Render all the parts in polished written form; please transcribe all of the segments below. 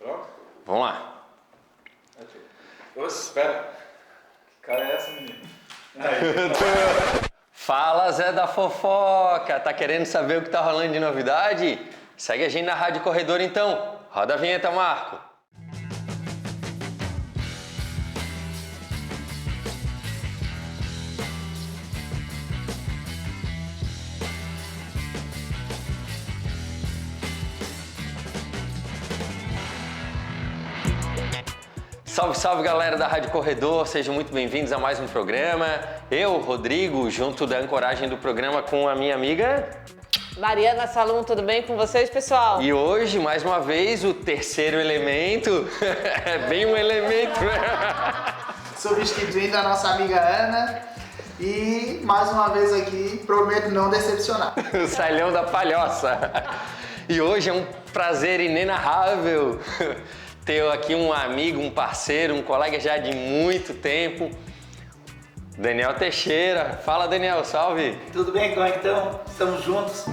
Pronto? Vamos lá. Nossa, espera. Que cara é essa, menino? Aí. Fala, Zé da Fofoca! Tá querendo saber o que tá rolando de novidade? Segue a gente na Rádio Corredor então. Roda a vinheta, Marco. Salve, salve galera da Rádio Corredor, sejam muito bem-vindos a mais um programa. Eu, Rodrigo, junto da ancoragem do programa com a minha amiga Mariana Salum, tudo bem com vocês, pessoal? E hoje, mais uma vez, o terceiro elemento. É bem um elemento, né? Substituindo a nossa amiga Ana. E mais uma vez aqui, prometo não decepcionar. O Salhão da Palhoça. E hoje é um prazer inenarrável ter aqui um amigo, um parceiro, um colega já de muito tempo, Daniel Teixeira. Fala, Daniel, salve! Tudo bem, como é que estão? Estamos juntos.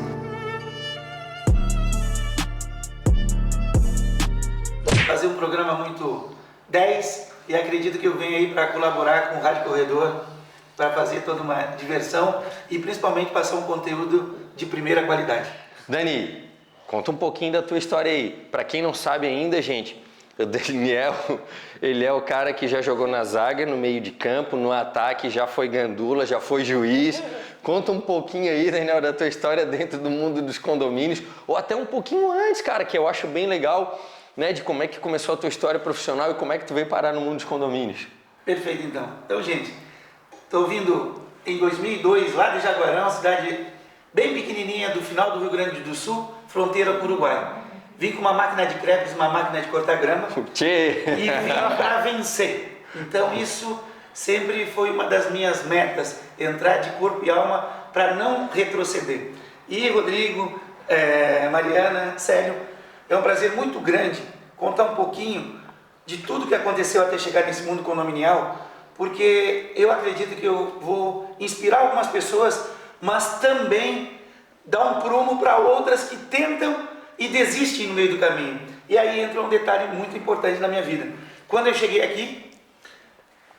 Fazer um programa muito 10 e acredito que eu venho aí para colaborar com o Rádio Corredor, para fazer toda uma diversão e principalmente passar um conteúdo de primeira qualidade. Dani, conta um pouquinho da tua história aí. Para quem não sabe ainda, gente, o Daniel, ele é o cara que já jogou na zaga, no meio de campo, no ataque, já foi gandula, já foi juiz. Conta um pouquinho aí, Daniel, da tua história dentro do mundo dos condomínios, ou até um pouquinho antes, cara, que eu acho bem legal, né, de como é que começou a tua história profissional e como é que tu veio parar no mundo dos condomínios. Perfeito, então. Então, gente, estou vindo em 2002, lá de Jaguarão, uma cidade bem pequenininha do final do Rio Grande do Sul, fronteira com o Uruguai. Vim com uma máquina de crepes, uma máquina de cortar grama Tchê. e vim para vencer. Então isso sempre foi uma das minhas metas, entrar de corpo e alma para não retroceder. E Rodrigo, Mariana, Célio, é um prazer muito grande contar um pouquinho de tudo que aconteceu até chegar nesse mundo condominial, porque eu acredito que eu vou inspirar algumas pessoas, mas também dar um prumo para outras que tentam e desistem no meio do caminho. E aí entra um detalhe muito importante na minha vida. Quando eu cheguei aqui,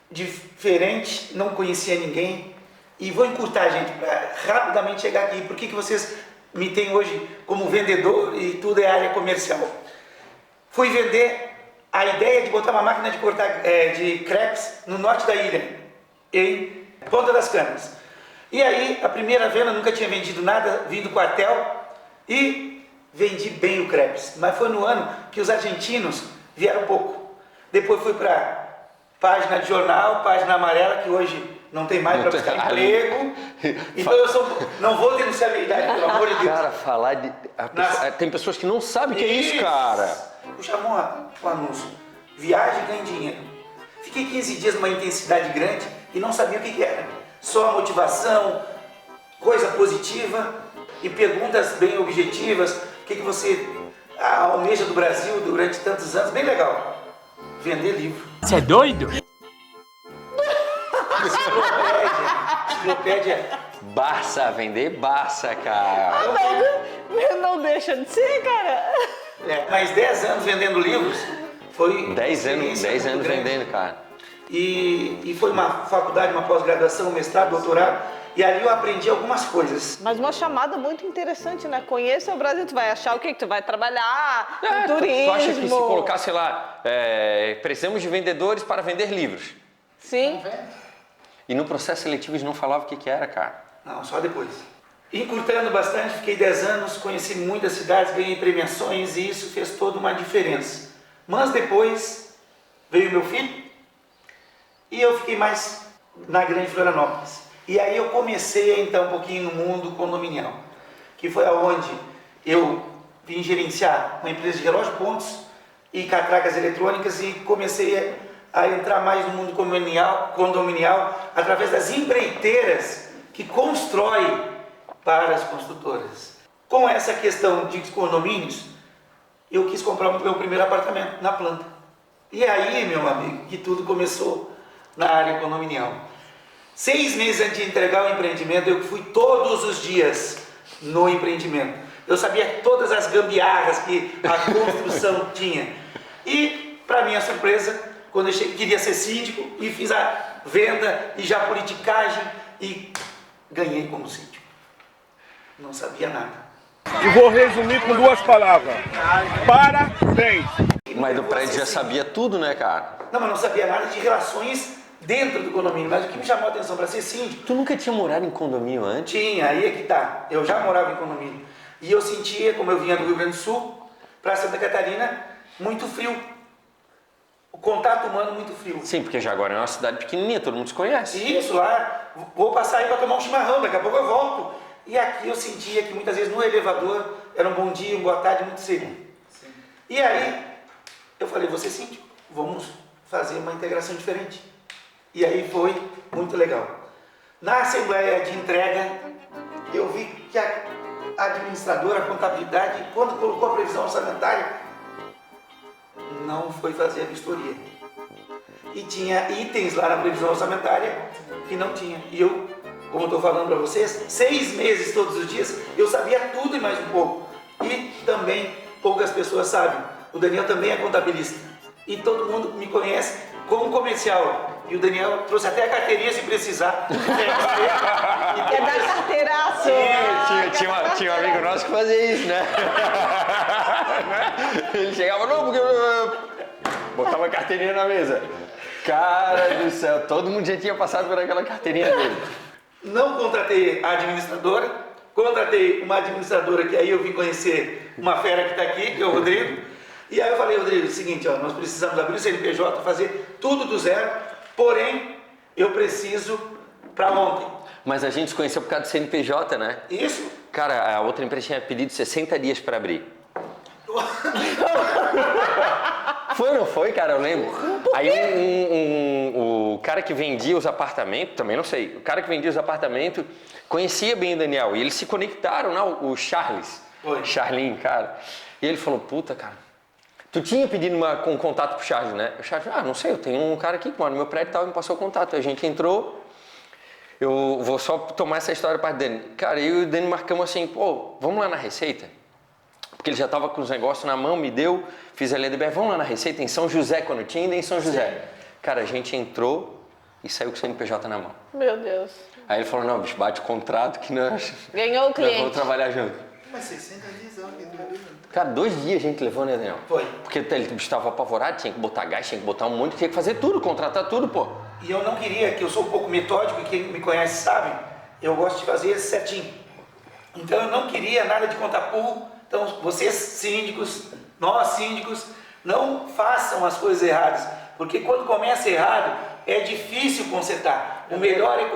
diferente, não conhecia ninguém, e vou encurtar, gente, para rapidamente chegar aqui. Por que vocês me têm hoje como vendedor e tudo é área comercial? Fui vender a ideia de botar uma máquina de cortar de crepes no norte da ilha, em Ponta das Canas. E aí, a primeira venda, nunca tinha vendido nada, vim do quartel e vendi bem o crepes, mas foi no ano que os argentinos vieram pouco. Depois fui para página de jornal, página amarela, que hoje não tem mais para buscar emprego. Então eu não vou denunciar a minha idade, pelo amor de Deus. Cara, falar de... Tem pessoas que não sabem o que é isso, cara. Chamou um anúncio, viagem ganha dinheiro. Fiquei 15 dias numa intensidade grande e não sabia o que era. Só motivação, coisa positiva e perguntas bem objetivas. O que você almeja do Brasil durante tantos anos? Bem legal. Vender livro. Você é doido? Enciclopédia. Barça, vender Barça, cara. Não deixa de ser, cara. Mais 10 anos vendendo livros. Foi 10 anos grande. vendendo, cara. E foi uma faculdade, uma pós-graduação, um mestrado, doutorado. E ali eu aprendi algumas coisas. Mas uma chamada muito interessante, né? Conheça o Brasil, tu vai achar o quê? Que tu vai trabalhar no turismo. Tu acha que se colocar, sei lá, precisamos de vendedores para vender livros? Sim. E no processo seletivo eles não falavam o que era, cara? Não, só depois. Encurtando bastante, fiquei 10 anos, conheci muitas cidades, ganhei premiações e isso fez toda uma diferença. Mas depois veio meu filho e eu fiquei mais na Grande Florianópolis. E aí eu comecei a entrar um pouquinho no mundo condominial, que foi aonde eu vim gerenciar uma empresa de relógio pontos e catracas eletrônicas e comecei a entrar mais no mundo condominial através das empreiteiras que constrói para as construtoras. Com essa questão de condomínios, eu quis comprar o meu primeiro apartamento na planta. E aí, meu amigo, que tudo começou na área condominial. 6 meses antes de entregar o empreendimento, eu fui todos os dias no empreendimento. Eu sabia todas as gambiarras que a construção tinha. E, para minha surpresa, quando eu cheguei, queria ser síndico e fiz a venda e já politicagem e ganhei como síndico. Não sabia nada. E vou resumir com 2 palavras. Parabéns! Mas do prédio já sabia tudo, né, cara? Não, mas não sabia nada de relações dentro do condomínio. Mas o que me chamou a atenção para ser síndico, Tu nunca tinha morado em condomínio antes? tinha, aí é que tá. Eu já morava em condomínio. E eu sentia, como eu vinha do Rio Grande do Sul, para Santa Catarina, muito frio. O contato humano muito frio. Sim, porque Jaguarão é uma cidade pequenininha, todo mundo se conhece. Isso, lá, vou passar aí para tomar um chimarrão, daqui a pouco eu volto. E aqui eu sentia que muitas vezes no elevador era um bom dia, uma boa tarde, muito cedo. E aí eu falei, vou ser síndico, vamos fazer uma integração diferente. E aí foi muito legal. Na assembleia de entrega, eu vi que a administradora, a contabilidade, quando colocou a previsão orçamentária, não foi fazer a vistoria. E tinha itens lá na previsão orçamentária que não tinha. E eu, como eu estou falando para vocês, 6 meses todos os dias, eu sabia tudo e mais um pouco. E também poucas pessoas sabem. O Daniel também é contabilista. E todo mundo me conhece como comercial. E o Daniel trouxe até a carteirinha se precisar. É da carteiraço. Tinha um amigo nosso que fazia isso, né? Ele chegava, não, porque botava a carteirinha na mesa. Cara do céu, todo mundo já tinha passado por aquela carteirinha dele. Não contratei a administradora, contratei uma administradora que aí eu vim conhecer uma fera que está aqui, que é o Rodrigo. E aí eu falei, Rodrigo, é o seguinte, ó, nós precisamos abrir o CNPJ, fazer tudo do zero, porém, eu preciso para ontem. Mas a gente se conheceu por causa do CNPJ, né? Isso? Cara, a outra empresa tinha pedido 60 dias para abrir. Foi ou não foi, cara? Eu lembro. Aí o cara que vendia os apartamentos, também não sei, o cara que vendia os apartamentos conhecia bem o Daniel e eles se conectaram, né? O Charles. Oi. Charlinho, cara. E ele falou, puta, cara, tu tinha pedido um contato pro Charles, né? O Charles, não sei, eu tenho um cara aqui que mora no meu prédio e tal, me passou o contato. A gente entrou, eu vou só tomar essa história para o Dani. Cara, eu e o Dani marcamos assim, pô, vamos lá na Receita? Porque ele já estava com os negócios na mão, me deu, fiz a LDBR, vamos lá na Receita, em São José, quando tinha ainda em São José. Sim. Cara, a gente entrou e saiu com o CNPJ na mão. Meu Deus. Aí ele falou, não, bicho, bate o contrato que nós... Ganhou o cliente. Nós vamos trabalhar junto. Mas 60 dias, ó, que doido. Cara, 2 dias a gente levou, né, Daniel? Foi. Porque ele estava apavorado, tinha que botar gás, tinha que botar um monte, tinha que fazer tudo, contratar tudo, pô. E eu não queria, que eu sou um pouco metódico, e quem me conhece sabe, eu gosto de fazer certinho. Então eu não queria nada de contar pulo. Então vocês síndicos, nós síndicos, não façam as coisas erradas. Porque quando começa errado, é difícil consertar. O melhor é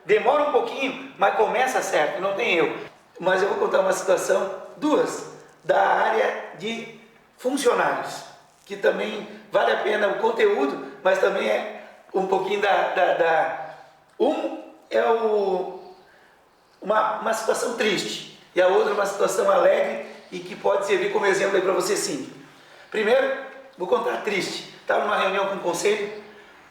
demora um pouquinho, mas começa certo, não tem erro. Mas eu vou contar uma situação, 2, da área de funcionários, que também vale a pena o conteúdo, mas também é um pouquinho uma situação triste e a outra uma situação alegre e que pode servir como exemplo aí para você sim. Primeiro, vou contar triste. Estava numa reunião com o conselho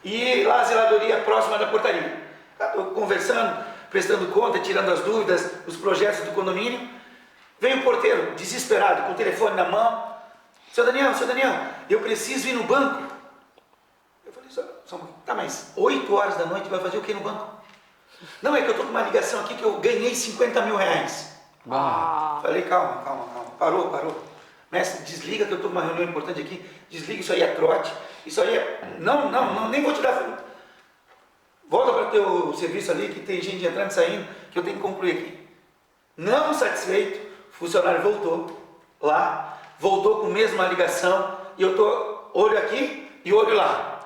e lá a zeladoria próxima da portaria. Estou conversando, prestando conta, tirando as dúvidas, os projetos do condomínio. Veio o porteiro, desesperado, com o telefone na mão. Seu Daniel, eu preciso ir no banco. Eu falei, só um pouquinho. Tá, mas 8 horas da noite vai fazer o que no banco? Não, é que eu estou com uma ligação aqui que eu ganhei 50 mil reais. Falei, calma. Parou. Mestre, desliga que eu estou numa reunião importante aqui. Desliga, isso aí é trote. Isso aí é... Não, nem vou te dar... Volta para o teu serviço ali, que tem gente entrando e saindo, que eu tenho que concluir aqui. Não satisfeito, o funcionário voltou com a mesma ligação, e eu estou olho aqui e olho lá.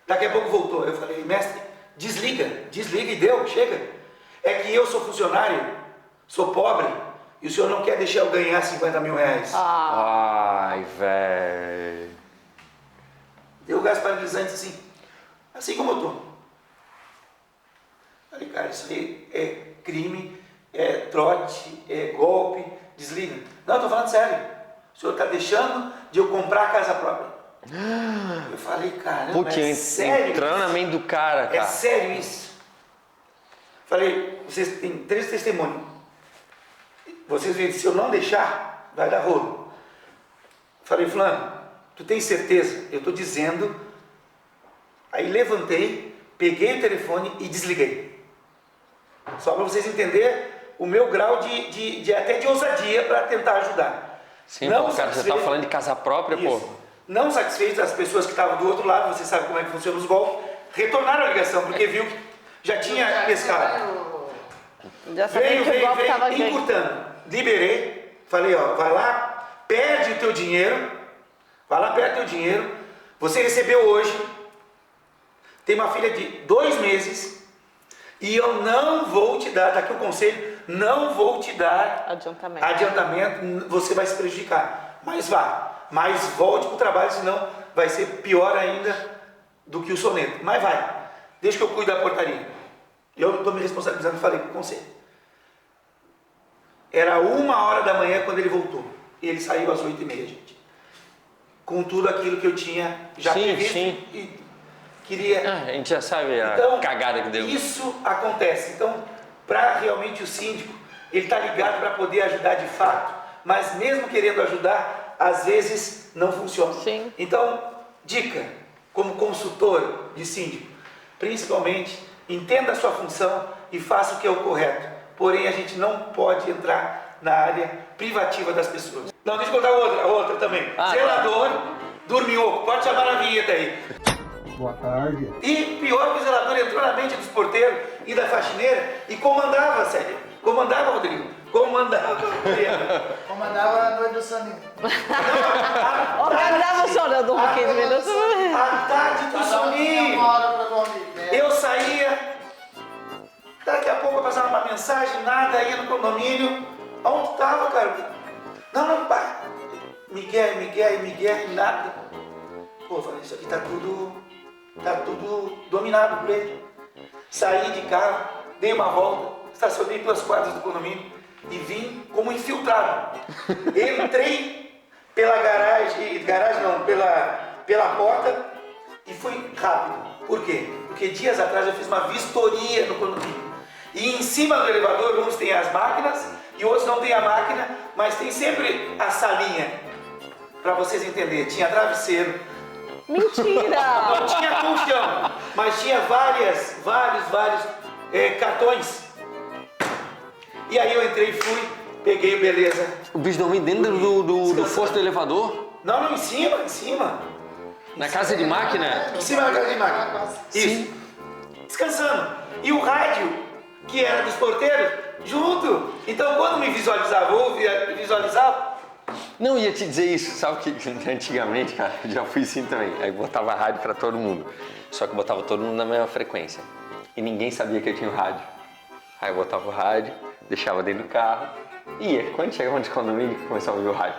Daqui a pouco voltou. Eu falei, mestre, desliga e deu, chega. É que eu sou funcionário, sou pobre, e o senhor não quer deixar eu ganhar 50 mil reais. Ai, velho. Deu gás paralisante assim como eu tô. Falei, cara, isso aí é crime, é trote, é golpe, desliga. Não, eu tô falando sério. O senhor está deixando de eu comprar a casa própria. Eu falei, caramba, Putz, é sério entrando na mente do cara, cara. É sério isso? Falei, vocês têm 3 testemunhos. Vocês veem, se eu não deixar, vai dar rolo. Falei, fulano, Tu tem certeza? Eu estou dizendo. Aí levantei, peguei o telefone e desliguei. Só para vocês entenderem o meu grau até de ousadia para tentar ajudar. Sim, Não pô, cara, você tá falando de casa própria, pô. Isso. Não satisfeitos, as pessoas que estavam do outro lado, você sabe como é que funciona os golpes, retornaram a ligação, porque viu que já tinha pescado. Já sabia que o golpe estava ganho. encurtando. Liberei, falei, ó, vai lá, perde o teu dinheiro, vai lá, perde o teu dinheiro, você recebeu hoje, tem uma filha de 2 meses, e eu não vou te dar, tá aqui o conselho, não vou te dar adiantamento, você vai se prejudicar, mas vá, mas volte para o trabalho, senão vai ser pior ainda do que o soneto, mas vai, deixa que eu cuido da portaria. Eu estou me responsabilizando, falei com o conselho. Era 1h da manhã quando ele voltou. E ele saiu às 8h30, gente. Com tudo aquilo que eu tinha já previsto e queria... a gente já sabe a cagada que deu. Isso acontece. Então, para realmente o síndico, ele está ligado para poder ajudar de fato, mas mesmo querendo ajudar, às vezes não funciona. Sim. Então, dica, como consultor de síndico, principalmente, entenda a sua função e faça o que é o correto. Porém, a gente não pode entrar na área privativa das pessoas. Não, deixa eu contar a outra também. Zelador, dorminhoco, pode chamar a vinheta aí. Boa tarde. E pior que o zelador entrou na mente dos porteiros e da faxineira e comandava, sério. Comandava, Rodrigo. Comandava. Comandava a noite do soninho. Organizava o sono, eu durmo 15 minutos. A tarde do soninho. Uma hora pra dormir. Eu saía, daqui a pouco eu passava uma mensagem, nada, ia no condomínio. Onde estava, cara? Não, pai. Miguel, nada. Pô, falei, isso aqui tá tudo dominado por ele. Saí de carro, dei uma volta, estacionei 2 quadras do condomínio e vim como infiltrado. Entrei pela pela porta e fui rápido. Por quê? Porque dias atrás eu fiz uma vistoria no condomínio. E em cima do elevador, uns têm as máquinas e outros não têm a máquina, mas tem sempre a salinha. Para vocês entenderem, tinha travesseiro. Mentira! Não tinha colchão, mas tinha vários cartões. E aí eu entrei e fui, peguei, beleza. O bicho dormiu dentro do fosso do elevador? Não, em cima. Na casa de máquina? Em cima da casa de máquina. Isso. Descansando. E o rádio, que era dos porteiros, junto. Então quando me visualizava, Não, ia te dizer isso, sabe que antigamente, cara, eu já fui assim também. Aí botava rádio pra todo mundo. Só que botava todo mundo na mesma frequência. E ninguém sabia que eu tinha o rádio. Aí eu botava o rádio, deixava dentro do carro. E ia. Quando chegava no condomínio, começava a ouvir o rádio.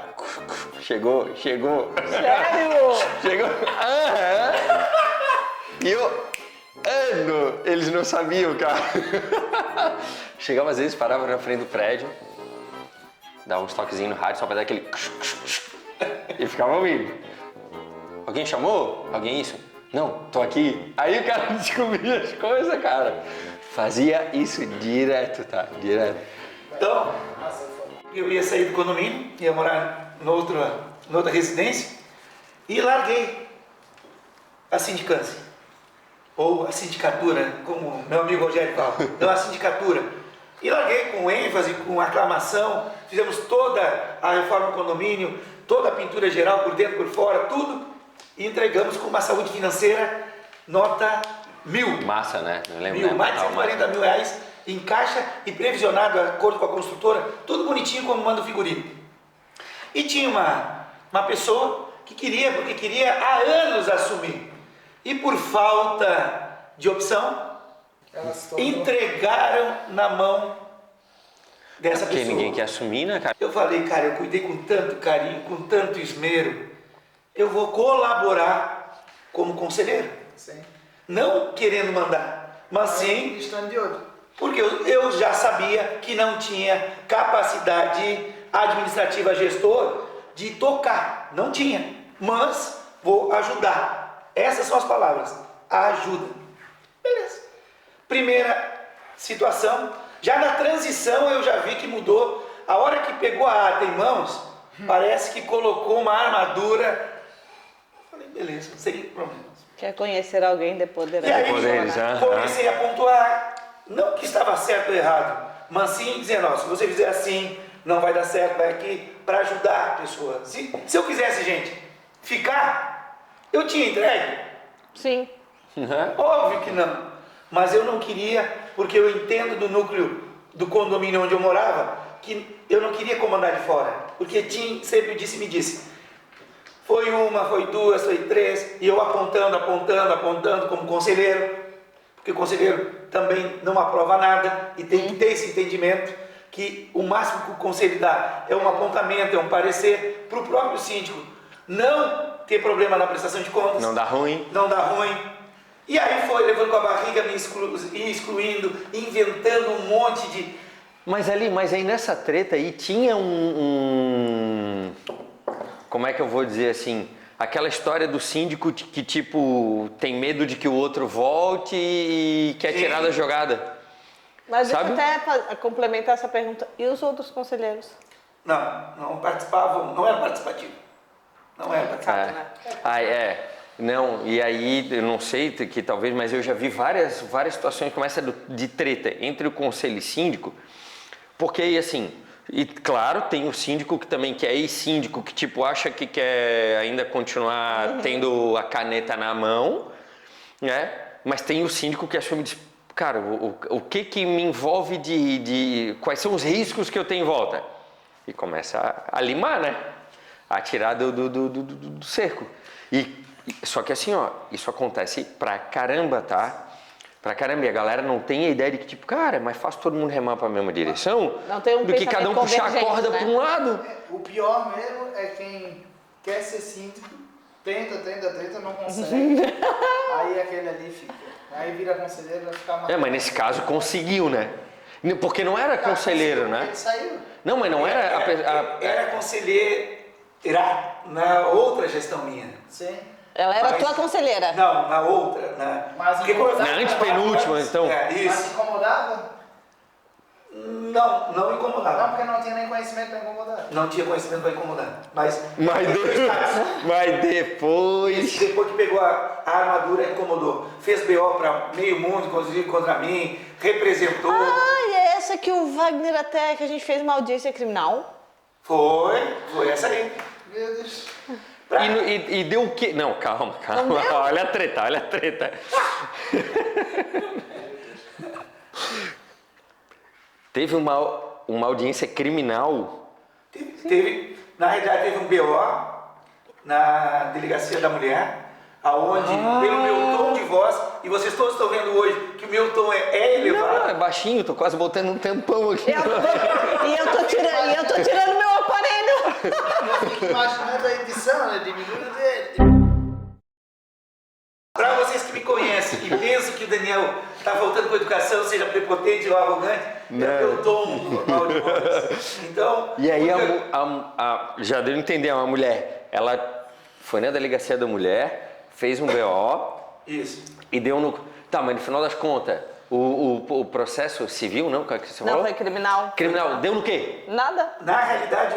Chegou. Sério? Chegou. E eu... eles não sabiam, cara. Chegava às vezes, parava na frente do prédio, dava uns toquezinhos no rádio só pra dar aquele... E ficava ouvindo. Alguém chamou? Alguém isso? Não, tô aqui. Aí o cara descobria as coisas, cara. Fazia isso direto, tá? Direto. então, eu ia sair do condomínio, ia morar noutra residência e larguei a sindicância. Ou a sindicatura, como meu amigo Rogério fala. Não, a sindicatura. E larguei com ênfase, com aclamação. Fizemos toda a reforma do condomínio, toda a pintura geral, por dentro, por fora, tudo. E entregamos com uma saúde financeira, nota 1.000. Massa, né? Eu lembro, Mais de 140 mil reais em caixa e previsionado, de acordo com a construtora, tudo bonitinho como manda o figurino. E tinha uma pessoa que queria há anos assumir. E por falta de opção, entregaram na mão dessa Porque pessoa. ninguém quer assumir, né, cara? Eu falei, cara, eu cuidei com tanto carinho, com tanto esmero, eu vou colaborar como conselheiro. Sim. Não querendo mandar, mas sim Estando de olho. porque eu já sabia que não tinha capacidade administrativa gestor de tocar. Não tinha, mas vou ajudar. Essas são as palavras, ajuda. Beleza. Primeira situação, já na transição eu já vi que mudou. A hora que pegou a ata em mãos, parece que colocou uma armadura Falei, beleza, sem problemas. Quer conhecer alguém de poder E aí, Poderes, comecei a pontuar, não que estava certo ou errado, mas sim dizendo, ó, se você fizer assim, não vai dar certo, vai aqui, para ajudar a pessoa. Se eu quisesse, gente, ficar, eu tinha entregue. Sim. Óbvio que não, mas eu não queria, porque eu entendo do núcleo do condomínio onde eu morava, que eu não queria comandar de fora, porque Tim sempre me disse, foi uma, foi duas, foi três, e eu apontando como conselheiro, porque o conselheiro também não aprova nada, e tem que ter esse entendimento, que o máximo que o conselho dá é um apontamento, é um parecer, para o próprio síndico não ter problema na prestação de contas. Não dá ruim. Não dá ruim. E aí foi levando com a barriga, me excluindo, inventando um monte de... Mas aí nessa treta aí tinha como é que eu vou dizer assim? Aquela história do síndico que tipo tem medo de que o outro volte e quer tirar da jogada. Mas Sabe? deixa eu até complementar essa pergunta. E os outros conselheiros? Não participavam, não era participativo. Não era participativo. Né? Não, e aí, eu não sei que talvez, mas eu já vi várias situações como essa de treta entre o conselho e síndico, porque assim, e claro, tem o síndico que também que é ex-síndico, que tipo acha que quer ainda continuar tendo a caneta na mão, né? Mas tem o síndico que assume, diz, cara, o que me envolve quais são os riscos que eu tenho em volta? E começa a limar, né? A tirar do cerco. Só que assim, ó, isso acontece pra caramba, tá? Pra caramba, e a galera não tem a ideia de que, tipo, cara, é mais fácil todo mundo remar pra mesma direção Não tem um do que cada um puxar a pensamento corda convergente, pra um lado. O pior mesmo é quem quer ser síndico, tenta, não consegue. Aí aquele ali fica. Aí vira conselheiro, vai ficar mais. Mas nesse caso conseguiu, né? Porque não era conselheiro, né? Ele saiu. Não, mas não era Era conselheira na outra gestão minha. Sim. Ela era Mas- tua conselheira. Não, na outra. Mas porque incomodava? quando eu- na antepenúltima, então. É, Mas isso. incomodava? Não incomodava. Não, porque não tinha nem conhecimento para incomodar. Não tinha conhecimento para incomodar. Mas Depois. depois que pegou a armadura, incomodou. Fez BO para meio mundo, inclusive contra mim, representou. Ah, e é essa que o Wagner até, que a gente fez uma audiência criminal? Foi essa aí. Meu Deus. E deu o quê? Não, calma. Não deu? Olha a treta. Teve uma audiência criminal. Na realidade, teve um BO na Delegacia da Mulher, aonde, pelo meu tom de voz, e vocês todos estão vendo hoje que o meu tom é elevado. Não, é baixinho, tô quase botando um tampão aqui. E eu tô tirando meu aparelho. Eu fico imaginando a edição, né? Diminui dele. Para vocês que me conhecem e pensam que o Daniel está voltando com educação, seja prepotente ou arrogante, é pelo tom normal de voz. Então, E aí já deu a entender, uma mulher, ela foi na delegacia da mulher, fez um BO isso. e deu no... Tá, mas no final das contas, o processo civil, não? Que você Não, falou? foi criminal. Criminal, deu no quê? Nada. Na realidade,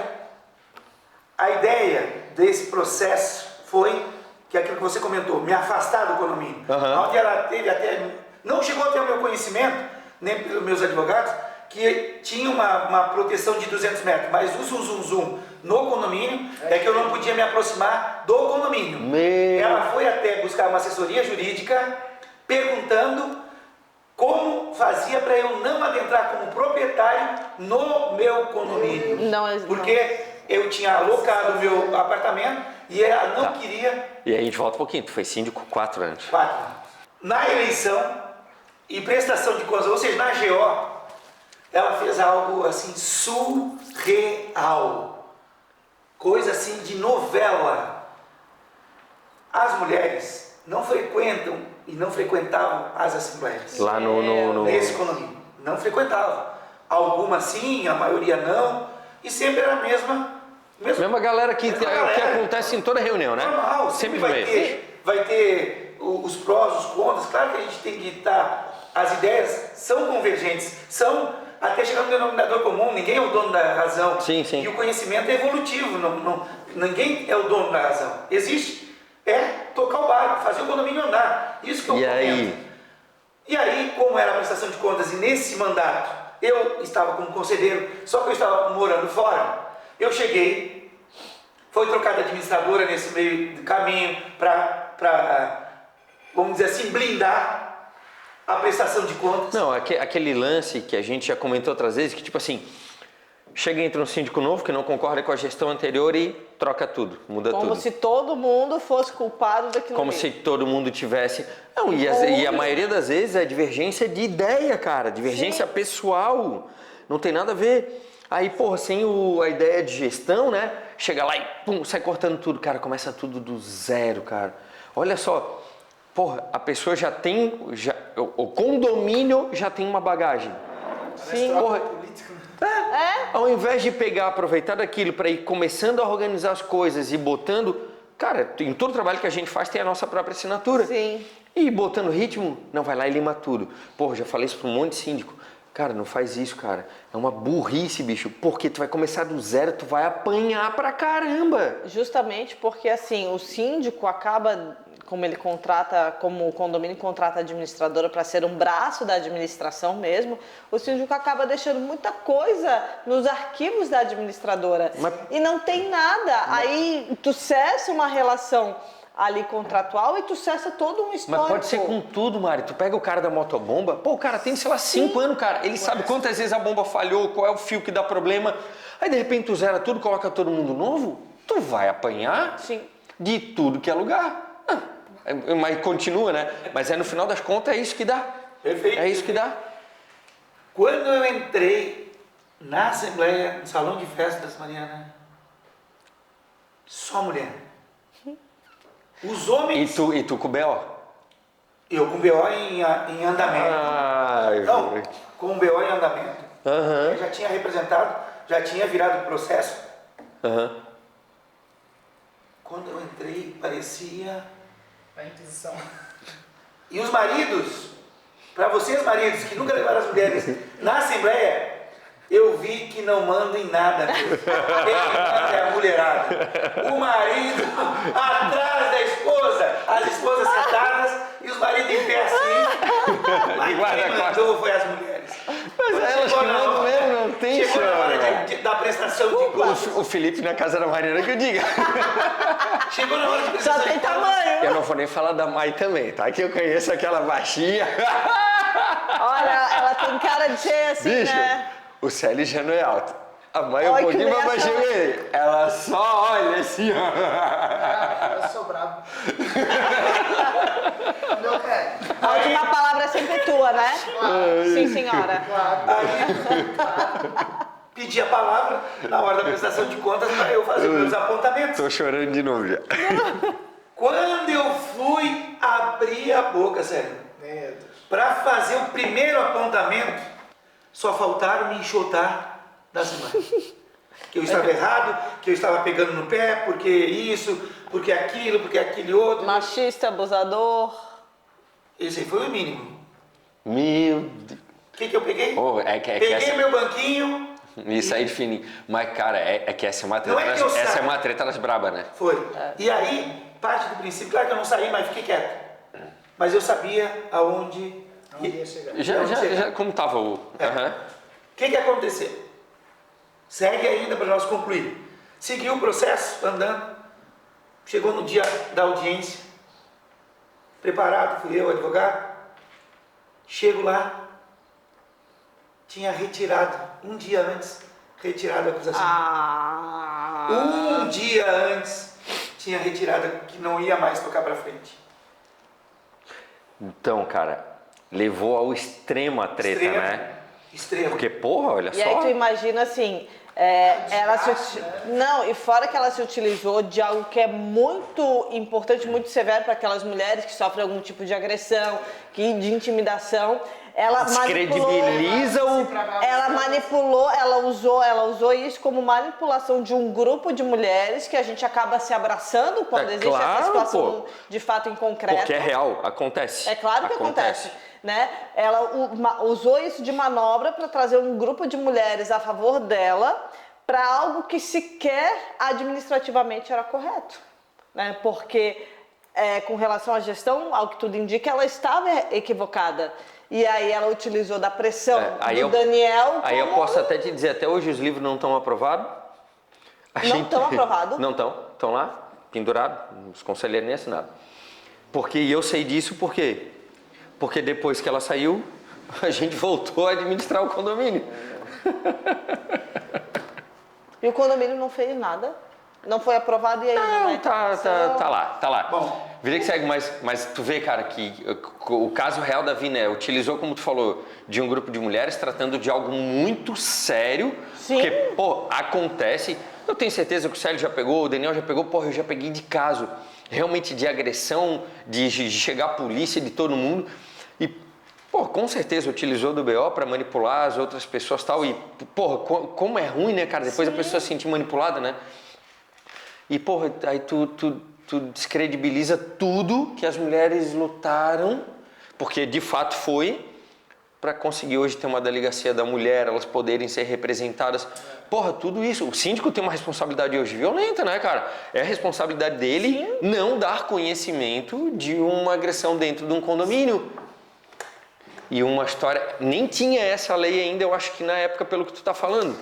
a ideia desse processo foi que aquilo que você comentou, me afastar do condomínio. Onde ela teve até... Não chegou a ter o meu conhecimento, nem pelos meus advogados, que tinha uma proteção de 200 metros, mas o zum no condomínio é que eu não podia me aproximar do condomínio. Ela foi até buscar uma assessoria jurídica perguntando como fazia para eu não adentrar como proprietário no meu condomínio. Não, Porque eu tinha alocado o meu apartamento e ela não queria... E aí a gente volta um pouquinho, tu foi síndico 4 anos. 4 anos. Na eleição e prestação de contas, ou seja, na GO, ela fez algo assim surreal, coisa assim de novela. As mulheres não frequentam e não frequentavam as assembleias. Lá no... Nesse condomínio. Não frequentavam. Algumas sim, a maioria não. E sempre era a mesma galera que galera. acontece em toda reunião, né? Normal, sempre vai ter os prós, os contras. Claro que a gente tem que estar... As ideias são convergentes, são até chegar no denominador comum. Ninguém é o dono da razão. Sim. E o conhecimento é evolutivo. Ninguém é o dono da razão. Existe, condomínio andar. Isso que eu E comento. aí? E aí, como era a prestação de contas, e nesse mandato eu estava como conselheiro, só que eu estava morando fora, eu cheguei, foi trocada administradora nesse meio do caminho para, vamos dizer assim, blindar a prestação de contas. Não, aquele lance que a gente já comentou outras vezes, que tipo assim, chega e entra um síndico novo que não concorda com a gestão anterior e troca tudo, muda Como tudo. se todo mundo fosse culpado daquilo Como ali. se todo mundo tivesse... Não, e a maioria das vezes é divergência de ideia, cara, divergência pessoal, não tem nada a ver. Aí, porra, sem a ideia de gestão, né, chega lá e pum, sai cortando tudo, cara, começa tudo do zero, cara. Olha só, porra, a pessoa já tem, o condomínio já tem uma bagagem. Sim. Porra, Político, né? ao invés de pegar, aproveitar daquilo para ir começando a organizar as coisas e botando... Cara, em todo trabalho que a gente faz tem a nossa própria assinatura. Sim. E botando ritmo, não, vai lá e lima tudo. Pô, já falei isso para um monte de síndico. Cara, não faz isso, cara. É uma burrice, bicho. Porque tu vai começar do zero, tu vai apanhar pra caramba. Justamente porque, assim, o síndico acaba, como ele contrata, como o condomínio contrata a administradora para ser um braço da administração mesmo, o síndico acaba deixando muita coisa nos arquivos da administradora. E não tem nada. Aí tu cessa uma relação ali contratual e tu cessa todo um histórico. Mas pode ser com tudo, Mari. Tu pega o cara da motobomba, pô, o cara tem, sei lá, 5 anos, cara. Ele sabe quantas vezes a bomba falhou, qual é o fio que dá problema. Aí, de repente, tu zera tudo, coloca todo mundo novo. Tu vai apanhar Sim. de tudo que é lugar. Mas continua, né? Mas no final das contas é isso que dá. Perfeito. É isso que dá. Quando eu entrei na Assembleia, no Salão de Festas, Mariana, só mulher. Os homens... E tu com o B.O.? Eu com BO em andamento. Ai, Não, velho. com BO em andamento. Eu já tinha representado, já tinha virado processo. Quando eu entrei, parecia... A Inquisição. E os maridos, para vocês maridos que nunca levaram as mulheres na Assembleia, eu vi que não manda em nada. Quem manda é a mulherada. O marido atrás da esposa, as esposas sentadas e os maridos em pé assim. Mas quem mandou foi as mulheres. Mas elas que mandam mesmo, não tem Chegou na hora chão. da prestação de contas. O Felipe na casa da Mariana que eu diga. Chegou na hora de Só prestação tem de contas. tamanho. Eu não vou nem falar da Mai também, tá? Que eu conheço aquela baixinha. Olha, ela tem cara de ser assim, Bicho, né? o Célio já não é alto. A Mai é um Olha que pouquinho mais reação. baixinha que ele. Ela só olha assim, ó. Eu sou brabo. Meu pé. A última palavra é sempre tua, né? Sim, senhora. Aí, pedi a palavra na hora da prestação de contas para eu fazer meus apontamentos. Tô chorando de novo já. Quando eu fui abrir a boca, sério, Meu Deus. para fazer o primeiro apontamento, só faltaram me enxotar da semana. Que eu estava errado, que eu estava pegando no pé, porque isso, porque aquilo, porque aquele outro. Machista, abusador. Esse aí foi o mínimo. Meu Deus. O que eu peguei? Oh, que Peguei essa... meu banquinho. Isso aí define. Mas, cara, é que essa é uma treta. Não é que eu essa é saiba. uma treta das brabas, né? Foi. E aí, parte do princípio, claro que eu não saí, mas fiquei quieto. Mas eu sabia aonde... Não ia chegar. Já como tava o... Aham. O que aconteceu? Segue ainda para nós concluir. Seguiu o processo, andando. Chegou no dia da audiência. Preparado, fui eu, advogado. Chego lá. Tinha retirado, um dia antes, retirado a acusação. Um dia antes, tinha retirado que não ia mais tocar para frente. Então, cara, levou ao extremo a treta, Extremo. né? Extremo. Porque, porra, olha E só. aí tu imagina assim, ela se, não, e fora que ela se utilizou de algo que é muito importante, muito severo para aquelas mulheres que sofrem algum tipo de agressão, de intimidação. Ela Descredibiliza ela usou isso como manipulação de um grupo de mulheres que a gente acaba se abraçando quando existe claro, essa situação pô. de fato em concreto. Porque é real, acontece. É claro que acontece, né? Ela usou isso de manobra para trazer um grupo de mulheres a favor dela para algo que sequer administrativamente era correto, né? Porque com relação à gestão, ao que tudo indica, ela estava equivocada. E aí ela utilizou da pressão do Daniel. Aí eu posso até te dizer, até hoje os livros não estão aprovados. Não estão aprovados? Não estão. Estão lá, pendurados, os conselheiros nem assinaram. Porque eu sei disso por quê? Porque depois que ela saiu, a gente voltou a administrar o condomínio. E o condomínio não fez nada? Não foi aprovado e aí não vai tá lá. Bom. Vida que segue, mas tu vê, cara, que o caso real da Viné utilizou, como tu falou, de um grupo de mulheres tratando de algo muito sério. Sim. Porque, pô, acontece. Eu tenho certeza que o Célio já pegou, o Daniel já pegou, porra, eu já peguei de caso. Realmente de agressão, de chegar a polícia, de todo mundo. E, pô, com certeza utilizou do BO para manipular as outras pessoas e tal. E, porra, como é ruim, né, cara? Depois a pessoa se sentir manipulada, né? E, porra, aí tu descredibiliza tudo que as mulheres lutaram, porque de fato foi, para conseguir hoje ter uma delegacia da mulher, elas poderem ser representadas. Porra, tudo isso. O síndico tem uma responsabilidade hoje violenta, né, cara? É a responsabilidade dele não dar conhecimento de uma agressão dentro de um condomínio. E uma história... Nem tinha essa lei ainda, eu acho que na época, pelo que tu tá falando.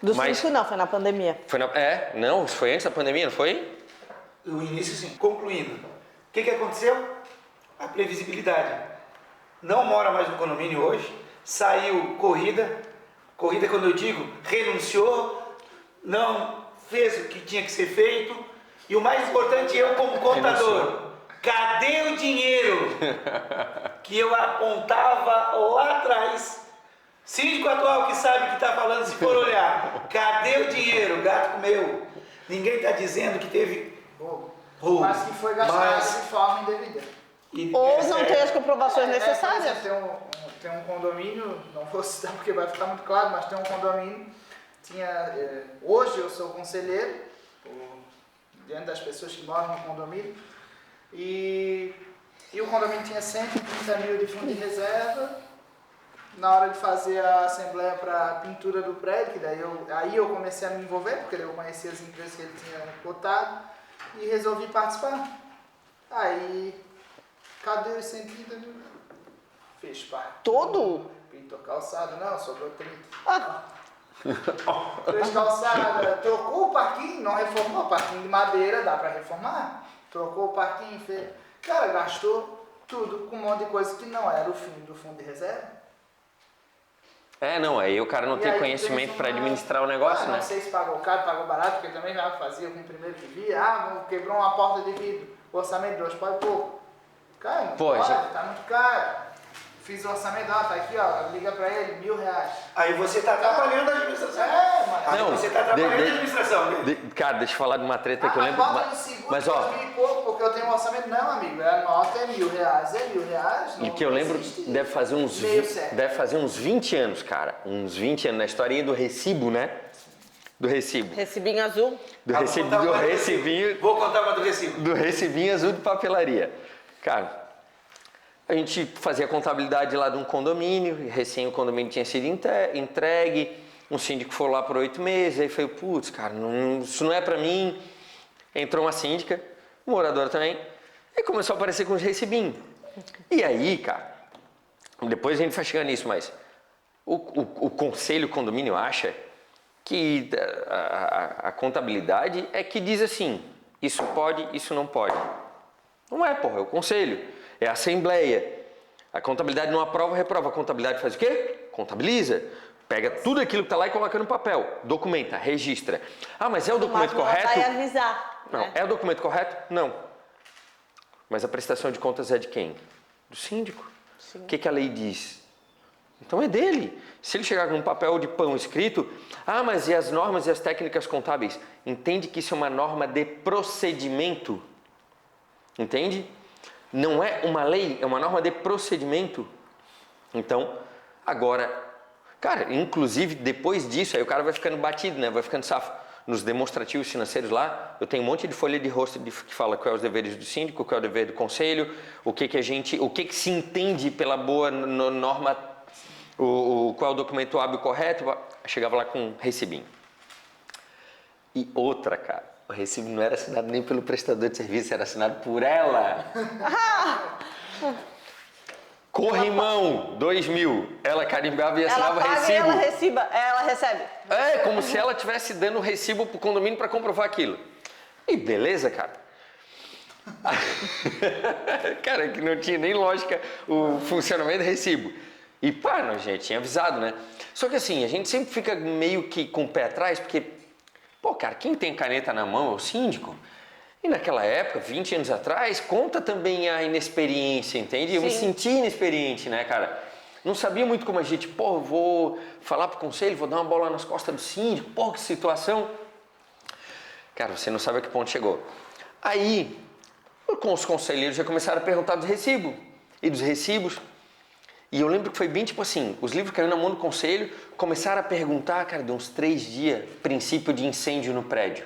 Do síndico não, foi na pandemia. Não, foi antes da pandemia, não foi? O início, sim. Concluindo, o que aconteceu? A previsibilidade. Não mora mais no condomínio hoje, saiu corrida quando eu digo, renunciou, não fez o que tinha que ser feito, e o mais importante, eu como contador, cadê o dinheiro que eu apontava lá atrás? Síndico atual que sabe o que está falando, se for olhar, cadê o dinheiro? O gato comeu. Ninguém está dizendo que teve roubo, Mas que foi gastado de forma indevida. Ou não tem as comprovações necessárias. Tem um condomínio, não vou citar porque vai ficar muito claro, mas tem um condomínio, hoje eu sou conselheiro, diante das pessoas que moram no condomínio, e o condomínio tinha 130 mil de fundo de reserva. Na hora de fazer a assembleia para a pintura do prédio, que aí eu comecei a me envolver, porque eu conhecia as empresas que ele tinha cotado, e resolvi participar. Aí, cadê os 130 mil? Fez parte. Todo? Pintou calçada, não, sobrou 30. Ah. Fez calçada, trocou o parquinho, não reformou, o parquinho de madeira, dá para reformar. Trocou o parquinho, fez... Cara, gastou tudo com um monte de coisa que não era o fim do fundo de reserva. Aí o cara não tem conhecimento para administrar o negócio, né? Não sei se pagou caro, pagou barato, porque também já fazia com o primeiro que via. Quebrou uma porta de vidro, o orçamento de 2 pode pouco. Cara, não pode, tá muito caro. Fiz o orçamento, tá aqui, ó, liga pra ele, R$1.000. Aí você tá atrapalhando a administração. Mas... Não, você tá atrapalhando a administração. Cara, deixa eu falar de uma treta que eu lembro. Bota no seguro, Mas ó, 2.000 e pouco, porque eu tenho um orçamento. Não, amigo, a nota é R$1.000, e que eu lembro, deve fazer uns 20 anos, cara. Uns 20 anos, na historinha do recibo, né? Do recibo. Recibinho azul. Recibinho. Vou contar uma do recibo. Do recibinho azul de papelaria. Cara, a gente fazia contabilidade lá de um condomínio, recém o condomínio tinha sido entregue, um síndico foi lá por 8 meses, aí foi, putz, cara, isso não é pra mim. Entrou uma síndica, moradora também, e começou a aparecer com os recibinhos. E aí, cara, depois a gente vai chegar nisso, mas o conselho, o condomínio acha que a contabilidade é que diz assim, isso pode, isso não pode. Não é, porra, é o conselho. É a assembleia. A contabilidade não aprova, reprova. A contabilidade faz o quê? Contabiliza. Pega tudo aquilo que está lá e coloca no papel. Documenta, registra. Ah, mas é o documento correto? Vai avisar. Não. Né? É o documento correto? Não. Mas a prestação de contas é de quem? Do síndico. Sim. O que a lei diz? Então é dele. Se ele chegar com um papel de pão escrito, mas e as normas e as técnicas contábeis? Entende que isso é uma norma de procedimento. Entende? Não é uma lei, é uma norma de procedimento. Então, agora, cara, inclusive depois disso, aí o cara vai ficando batido, né? Vai ficando safo. Nos demonstrativos financeiros lá, eu tenho um monte de folha de rosto que fala qual é os deveres do síndico, qual é o dever do conselho, o que se entende pela boa norma, qual é o documento hábil correto. Chegava lá com recibinho. E outra, cara, O recibo não era assinado nem pelo prestador de serviço, era assinado por ela. Corrimão, 2.000. Ela carimbava e Ela assinava paga recibo. e ela recebe. É, como se ela estivesse dando o recibo pro condomínio para comprovar aquilo. E beleza, cara. Cara, que não tinha nem lógica o funcionamento do recibo. E pá, a gente tinha avisado, né? Só que assim, a gente sempre fica meio que com o pé atrás, porque, pô, cara, quem tem caneta na mão é o síndico. E naquela época, 20 anos atrás, conta também a inexperiência, entende? Eu me Sim. senti inexperiente, né, cara? Não sabia muito como a gente, pô, vou falar pro conselho, vou dar uma bola nas costas do síndico, pô, que situação. Cara, você não sabe a que ponto chegou. Aí, com os conselheiros já começaram a perguntar dos recibos e dos recibos. E eu lembro que foi bem tipo assim, os livros caíram na mão do conselho, começaram a perguntar, cara, de uns 3 dias, princípio de incêndio no prédio.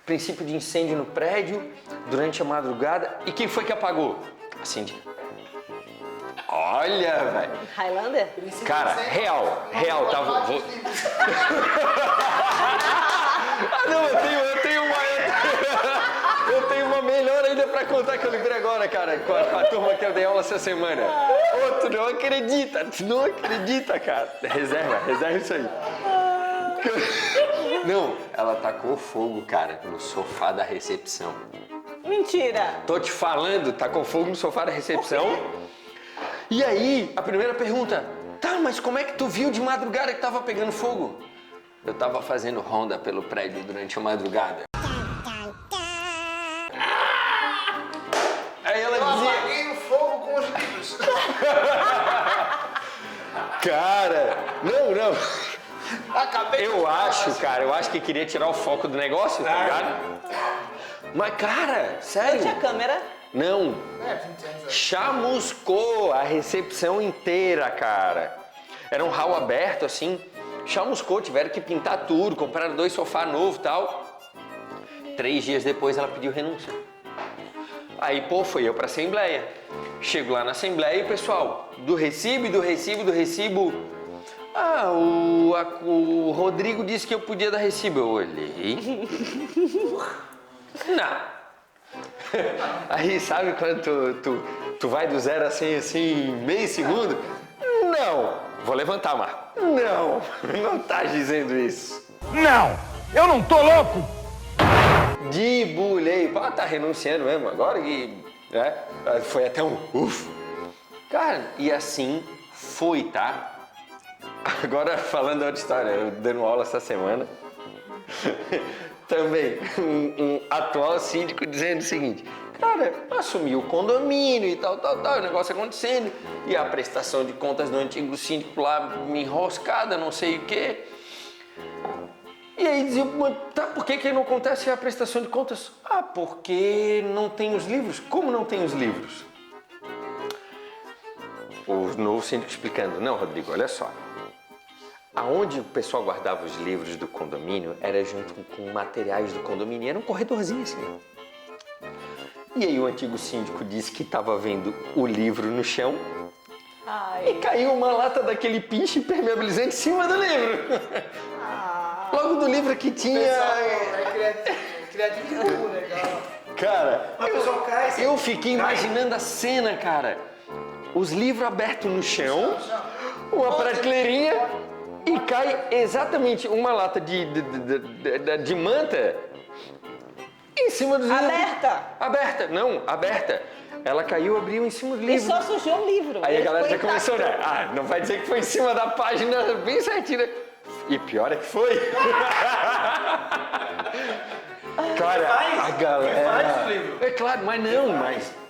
Princípio de incêndio no prédio, durante a madrugada. E quem foi que apagou? A síndica. Olha, velho. Highlander? Cara, real, tava... Ah, não, eu tenho uma melhor ainda pra contar que eu lembrei agora, cara, com a turma que eu dei aula essa semana. Ô, tu não acredita, cara. Reserva isso aí. Não, ela tacou fogo, cara, no sofá da recepção. Mentira! Tô te falando, tacou fogo no sofá da recepção. E aí, a primeira pergunta, tá, mas como é que tu viu de madrugada que tava pegando fogo? Eu tava fazendo ronda pelo prédio durante a madrugada. Aí ela Eu dizia... apaguei o fogo com os livros. Cara, não. Acabei Eu acho que queria tirar o foco do negócio, tá ligado? Mas, cara, sério. Tinha câmera. Não. 20 anos. Chamuscou a recepção inteira, cara. Era um hall aberto, assim. Chamuscou, tiveram que pintar tudo, compraram 2 sofás novos e tal. 3 dias depois ela pediu renúncia. Aí, pô, fui eu pra assembleia. Chego lá na assembleia e o pessoal, do recibo. Ah, o Rodrigo disse que eu podia dar recibo. Eu olhei. Não. Aí, sabe quando tu vai do 0 a 100 assim, meio segundo? Não. Vou levantar, Marco. Não tá dizendo isso. Não, eu não tô louco. Debulhei. Pá, tá renunciando mesmo agora que... Né? Foi até um ufa. Cara, e assim foi, tá? Agora, falando outra história, eu dando aula essa semana, também um atual síndico dizendo o seguinte, cara, assumi o condomínio e tal, o negócio acontecendo, e a prestação de contas do antigo síndico lá me enroscada, não sei o quê. E aí dizia, tá, por que não acontece a prestação de contas? Ah, porque não tem os livros. Como não tem os livros? O novo síndico explicando, não, Rodrigo, olha só. Aonde o pessoal guardava os livros do condomínio era junto com materiais do condomínio, era um corredorzinho assim. E aí o antigo síndico disse que estava vendo o livro no chão e caiu uma lata daquele pinche impermeabilizante em cima do livro. Logo do livro que tinha... Criativo, legal. Cara, Mas o pessoal cai, eu fiquei imaginando a cena, cara. Os livros abertos no chão, uma prateleirinha e cai exatamente uma lata de manta em cima dos livros. Aberta, não, aberta. Ela caiu, abriu em cima do E livro. só sujou o livro. Aí a Ele galera ficou já começou, intacto. né? Ah, não vai dizer que foi em cima da página bem certinho, né? E pior é que foi. Cara, a galera... faz o livro. É claro, mas...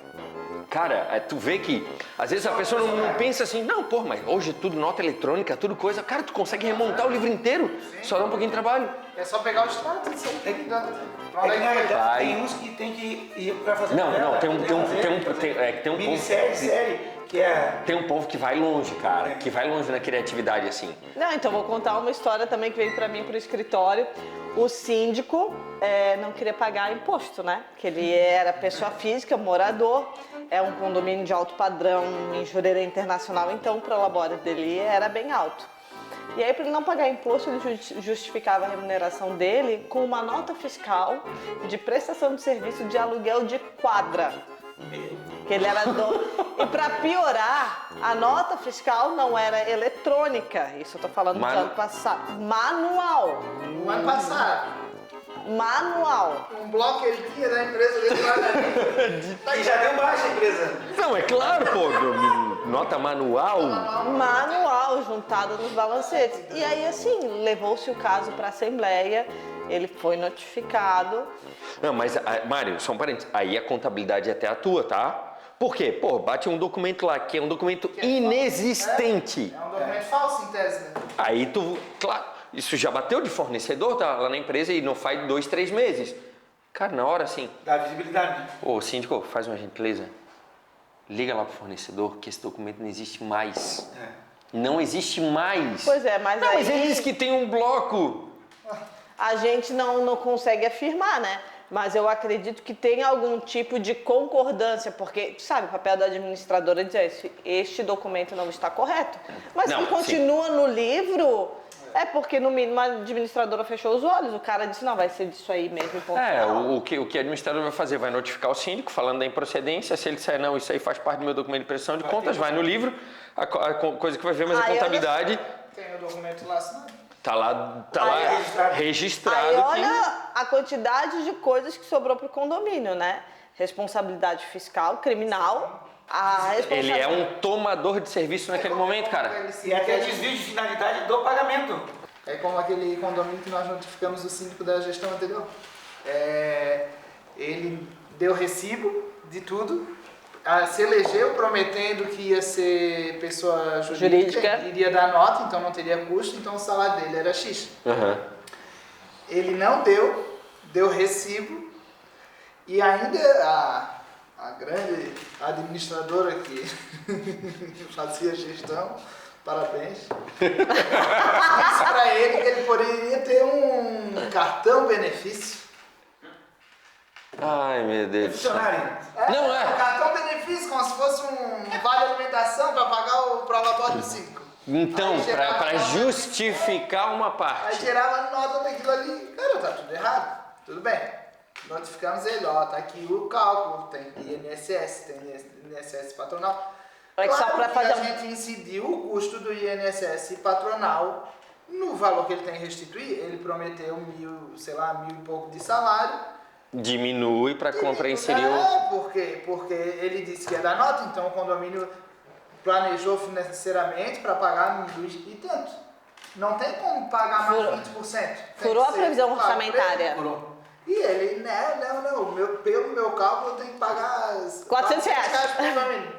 Cara, tu vê que às vezes a pessoa não pensa assim, não, pô, mas hoje é tudo nota eletrônica, tudo coisa. Cara, tu consegue remontar o livro inteiro, só dá um pouquinho de trabalho. É só pegar o extrato e sair pegando. É que na verdade Vai. tem uns que tem que ir pra fazer Não, novela, tem um povo... minissérie, que é... Tem um povo que vai longe, cara, que vai longe na criatividade, assim. Não, então vou contar uma história também que veio pra mim pro escritório. O síndico não queria pagar imposto, né? Que ele era pessoa física, morador, é um condomínio de alto padrão em Jurerê Internacional, então o prolabore dele era bem alto. E aí, para ele não pagar imposto, ele justificava a remuneração dele com uma nota fiscal de prestação de serviço de aluguel de quadra. Que ele era dono. E para piorar, a nota fiscal não era eletrônica. Isso eu tô falando do ano passado. Manual. No ano passado, Manual. um bloco que ele tinha da empresa dele lá E já deu baixa a empresa. Não, é claro, pô. Nota manual. Manual juntado nos balancetes. E aí, assim, levou-se o caso para a Assembleia, ele foi notificado. Não, mas, Mário, só um parênteses. Aí a contabilidade é até a tua, tá? Por quê? Pô, bate um documento lá que é um documento inexistente. É um documento falso, em tese, né? Aí tu, claro, isso já bateu de fornecedor, tá lá na empresa e não faz 2, 3 meses. Cara, na hora assim, Dá visibilidade, né? ô síndico, faz uma gentileza. Liga lá pro fornecedor que esse documento não existe mais. Não existe mais. Pois é, mas Não, aí mas ele disse que tem um bloco. a gente não consegue afirmar, né? Mas eu acredito que tem algum tipo de concordância, porque, sabe, o papel da administradora é dizer este documento não está correto. Mas Não, se continua no livro, é porque, no mínimo, a administradora fechou os olhos. O cara disse, não, vai ser disso aí mesmo, e ponto final. O que a administradora vai fazer? Vai notificar o síndico falando da improcedência. Se ele disser, não, isso aí faz parte do meu documento de prestação de contas, vai no livro, a coisa que vai ver, mas a Aí, contabilidade Tem o documento lá assinado. tá lá registrado. Aí que... olha a quantidade de coisas que sobrou pro condomínio, né? Responsabilidade fiscal, criminal, a Ele responsabilidade... é um tomador de serviço naquele momento, cara. E até desvio de finalidade do pagamento. É como aquele condomínio que nós notificamos o síndico da gestão anterior. Ele deu recibo de tudo, se elegeu prometendo que ia ser pessoa jurídica, iria dar nota, então não teria custo, então o salário dele era X. Uhum. Ele não deu recibo e ainda a grande administradora que fazia gestão, parabéns, disse para ele que ele poderia ter um cartão benefício. Ai, meu Deus do céu. Funcionário. Não é. Um cartão benefício, como se fosse um vale alimentação para pagar o provatório do síndico. Então, Aí gerava para nota justificar uma Aí parte. gerava nota daquilo ali. Cara, tá tudo errado. Tudo bem. Notificamos ele, ó, tá aqui o cálculo, tem INSS, tem INSS patronal. É que só pra que fazer a gente incidiu o custo do INSS patronal no valor que ele tem que restituir. Ele prometeu 1.000, sei lá, 1.000 e pouco de salário. Diminui para contrainserir o... Porque ele disse que ia dar nota, então o condomínio planejou financeiramente para pagar 1.000 e tanto. Não tem como pagar mais 20%. Tem Furou que a ser previsão pago orçamentária. por ele. E ele, não, pelo meu cálculo eu tenho que pagar R$400 por condomínio.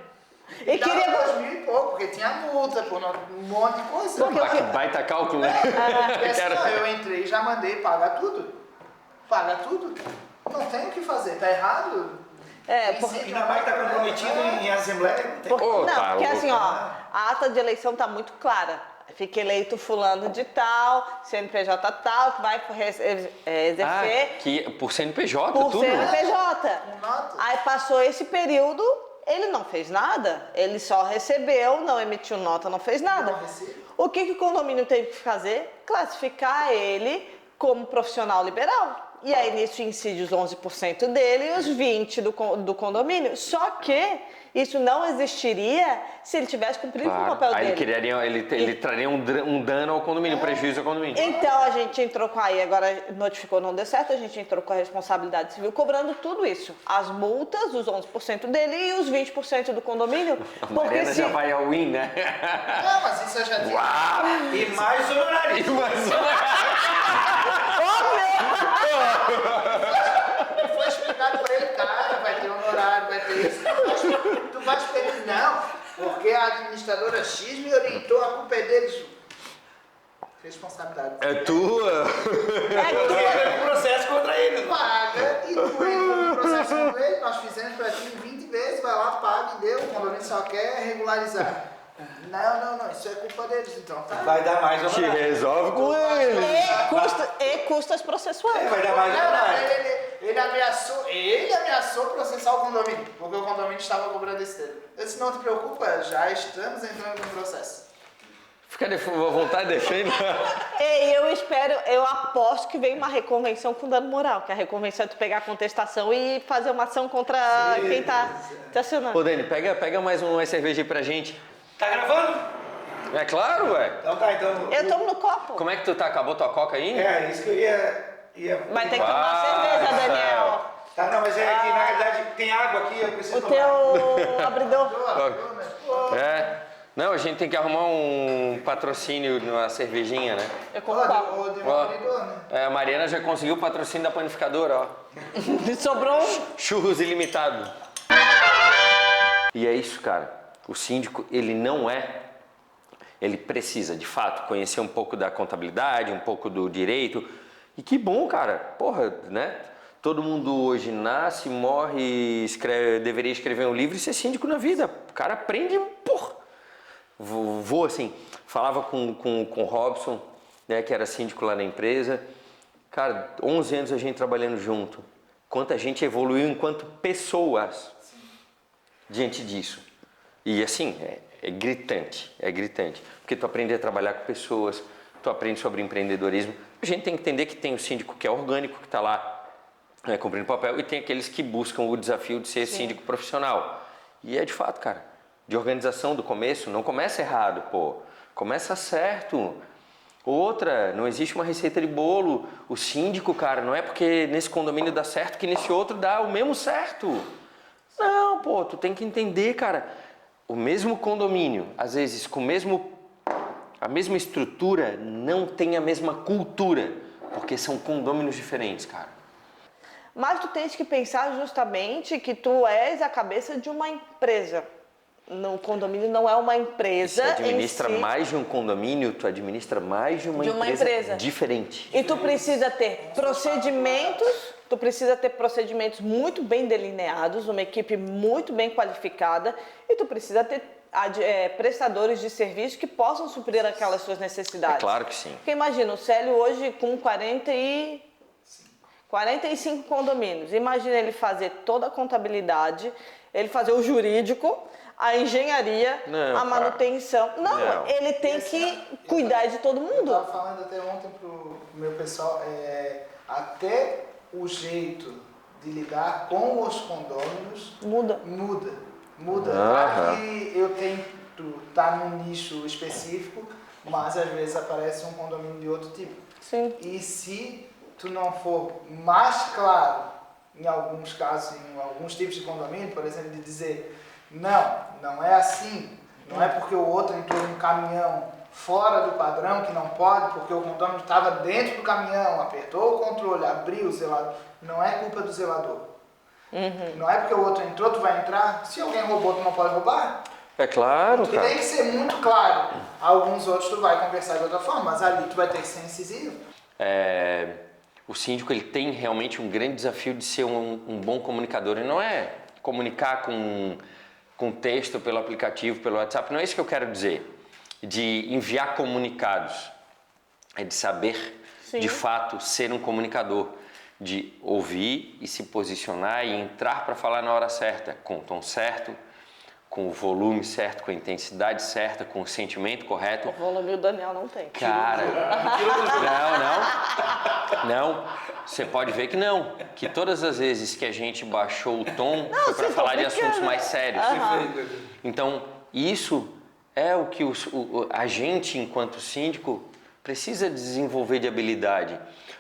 E Dava queria... 2.000 e pouco, porque tinha multa, por um monte de coisa. Porque Ah, que baita cálculo, né? Não, eu entrei e já mandei pagar tudo. Paga tudo. Não tem o que fazer, tá errado. Ainda mais que está comprometido em assembleia. Não tem. Ô, Não, tá porque louco. assim, ó, a ata de eleição tá muito clara. Fica eleito fulano de tal, CNPJ tal, que vai exercer Ah, que por CNPJ, por tudo? CNPJ. Nota. Aí passou esse período, ele não fez nada, ele só recebeu, não emitiu nota, não fez nada. Não recebeu. O que o condomínio teve que fazer? Classificar ele como profissional liberal. E aí nisso incide os 11% dele e os 20% do condomínio. Só que isso não existiria se ele tivesse cumprido com o Claro. papel Aí dele. ele traria um dano ao condomínio, um prejuízo ao condomínio. Então a gente entrou com aí, agora notificou, não deu certo, a gente entrou com a responsabilidade civil cobrando tudo isso. As multas, os 11% dele e os 20% do condomínio. A Mariana já vai ao win, né? Não, mas isso eu já disse. E mais honorário. Foi explicado pra ele, cara, vai ter honorário, vai ter isso. Tu vai esperar, não, porque a administradora X me orientou, a culpa é deles. Responsabilidade. É tua? É um processo contra ele. Paga e tu entra no processo com ele, nós fizemos pra ti 20 vezes, vai lá, paga e deu, o condomínio só quer regularizar. Não, isso é culpa deles, então tá. Vai dar mais Te honorário. resolve com ele. E custas processuais. Vai dar mais honorário. Ele ameaçou processar o condomínio, porque o condomínio estava cobrando esse dele. Eu disse, não te preocupa, já estamos entrando no processo. Fica à vontade, defende. E eu aposto que vem uma reconvenção com dano moral, que a reconvenção é tu pegar a contestação e fazer uma ação contra quem tá te acionando. Ô, Dani, pega mais uma cerveja aí pra gente. Tá gravando? É claro, ué. Então tá, então. Eu tomo no copo. Como é que tu tá? Acabou tua coca aí? É, isso que eu ia... Vai ter que tomar cerveja, Daniel. Tá, não, mas é que na verdade tem água aqui, eu preciso O tomar. teu abridor. É. Não, a gente tem que arrumar um patrocínio numa cervejinha, né? Eu como copo. Ou de um abridor, né? A Mariana já conseguiu o patrocínio da panificadora, ó. Sobrou Churros ilimitado. E é isso, cara. O síndico, ele precisa, de fato, conhecer um pouco da contabilidade, um pouco do direito. E que bom, cara. Porra, né? Todo mundo hoje nasce, morre, deveria escrever um livro e ser síndico na vida. O cara aprende, porra. Vou assim, falava com o Robson, né, que era síndico lá na empresa. Cara, 11 anos a gente trabalhando junto. Quanta gente evoluiu enquanto pessoas diante disso. E assim, é gritante, Porque tu aprende a trabalhar com pessoas, tu aprende sobre empreendedorismo. A gente tem que entender que tem o síndico que é orgânico, que está lá cumprindo papel, e tem aqueles que buscam o desafio de ser síndico profissional. E é de fato, cara, de organização do começo, não começa errado, pô. Começa certo. Outra, não existe uma receita de bolo. O síndico, cara, não é porque nesse condomínio dá certo que nesse outro dá o mesmo certo. Não, pô, tu tem que entender, cara. O mesmo condomínio, às vezes com a mesma estrutura, não tem a mesma cultura, porque são condôminos diferentes, cara. Mas tu tens que pensar justamente que tu és a cabeça de uma empresa. No condomínio não é uma empresa. Você administra em si. mais de um condomínio, tu administra mais de uma empresa diferente. E tu precisa ter procedimentos muito bem delineados, uma equipe muito bem qualificada, e tu precisa ter prestadores de serviço que possam suprir aquelas suas necessidades. É claro que sim. Porque imagina, o Célio hoje com 45 condomínios. Imagina ele fazer toda a contabilidade, ele fazer o jurídico, a engenharia, a manutenção. Não, ele tem que cuidar de todo mundo. Eu estava falando até ontem pro meu pessoal, até o jeito de lidar com os condôminos muda. Claro que eu tento estar num nicho específico, mas às vezes aparece um condomínio de outro tipo. Sim. E se tu não for mais claro, em alguns casos, em alguns tipos de condomínio, por exemplo, de dizer, não é assim, não é porque o outro entrou num caminhão fora do padrão que não pode, porque o condomínio estava dentro do caminhão, apertou o controle, abriu o zelador, não é culpa do zelador. Não é porque o outro entrou, tu vai entrar, se alguém roubou, tu não pode roubar. É claro, Tu cara. tem que ser muito claro. Alguns outros tu vai conversar de outra forma, mas ali tu vai ter que ser incisivo. O síndico, ele tem realmente um grande desafio de ser um bom comunicador. E não é comunicar com texto pelo aplicativo, pelo WhatsApp. Não é isso que eu quero dizer. De enviar comunicados. É de saber, de fato, ser um comunicador. De ouvir e se posicionar e entrar para falar na hora certa. Com o tom certo, com o volume certo, com a intensidade certa, com o sentimento correto. O volume o Daniel não tem. Cara, não. Você pode ver que não. Que todas as vezes que a gente baixou o tom foi para falar de assuntos mais sérios. Então, isso é o que a gente, enquanto síndico, precisa desenvolver de habilidade.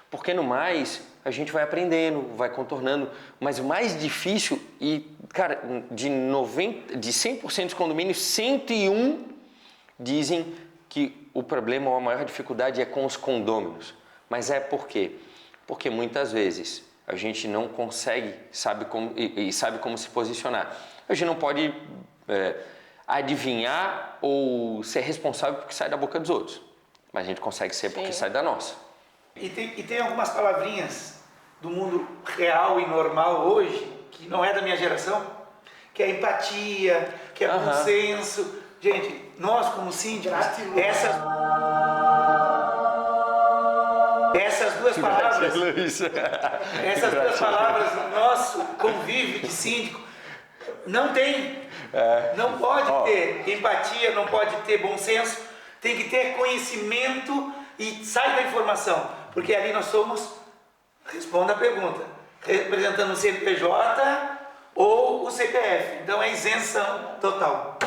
Porque no mais, a gente vai aprendendo, vai contornando. Mas o mais difícil, cara, de 100% dos condomínios, 101 dizem que o problema ou a maior dificuldade é com os condôminos. Mas é por quê? Porque muitas vezes a gente não consegue, sabe como se posicionar. A gente não pode adivinhar ou ser responsável porque sai da boca dos outros. Mas a gente consegue ser porque sai da nossa. E tem algumas palavrinhas do mundo real e normal hoje, que não é da minha geração, que é empatia, que é bom senso. Gente, nós como síndicos, essas duas palavras no nosso convívio de síndico, não tem, não pode ter empatia, não pode ter bom senso, tem que ter conhecimento e sai da informação, porque ali nós somos, responda a pergunta, representando o CNPJ ou o CPF, então é isenção total.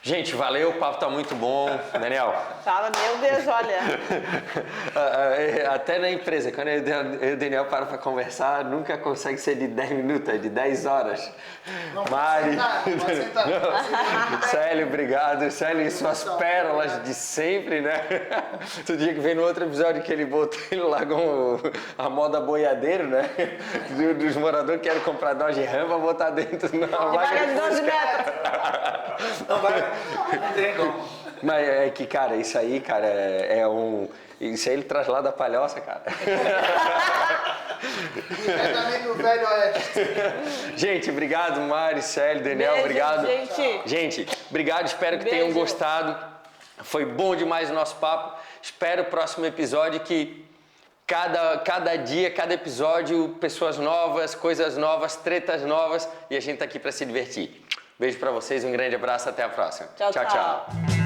Gente, valeu, o papo tá muito bom, Daniel. Fala, meu Deus, olha. Até na empresa, quando eu e o Daniel param para conversar, nunca consegue ser de 10 minutos, é de 10 horas. Não, Mari, pode sentar. Célio, obrigado. Célio e suas pérolas de sempre, né? Tu tinha que ver no outro episódio que ele botou, ele largou a moda boiadeiro, né? Dos moradores que querem comprar Dodge Ram pra botar dentro na Vaga de 12 metros. Não vai, não tem como. Mas é que, cara, isso aí, cara, isso aí ele traz lá da palhoça, cara. Diretamente do Velho Oeste. Gente, obrigado, Mari, Célio, Daniel, Beijo, obrigado. gente. Obrigado, espero que Beijo. tenham gostado. Foi bom demais o nosso papo. Espero o próximo episódio que cada dia, cada episódio, pessoas novas, coisas novas, tretas novas e a gente tá aqui para se divertir. Beijo para vocês, um grande abraço, até a próxima. Tchau, tchau.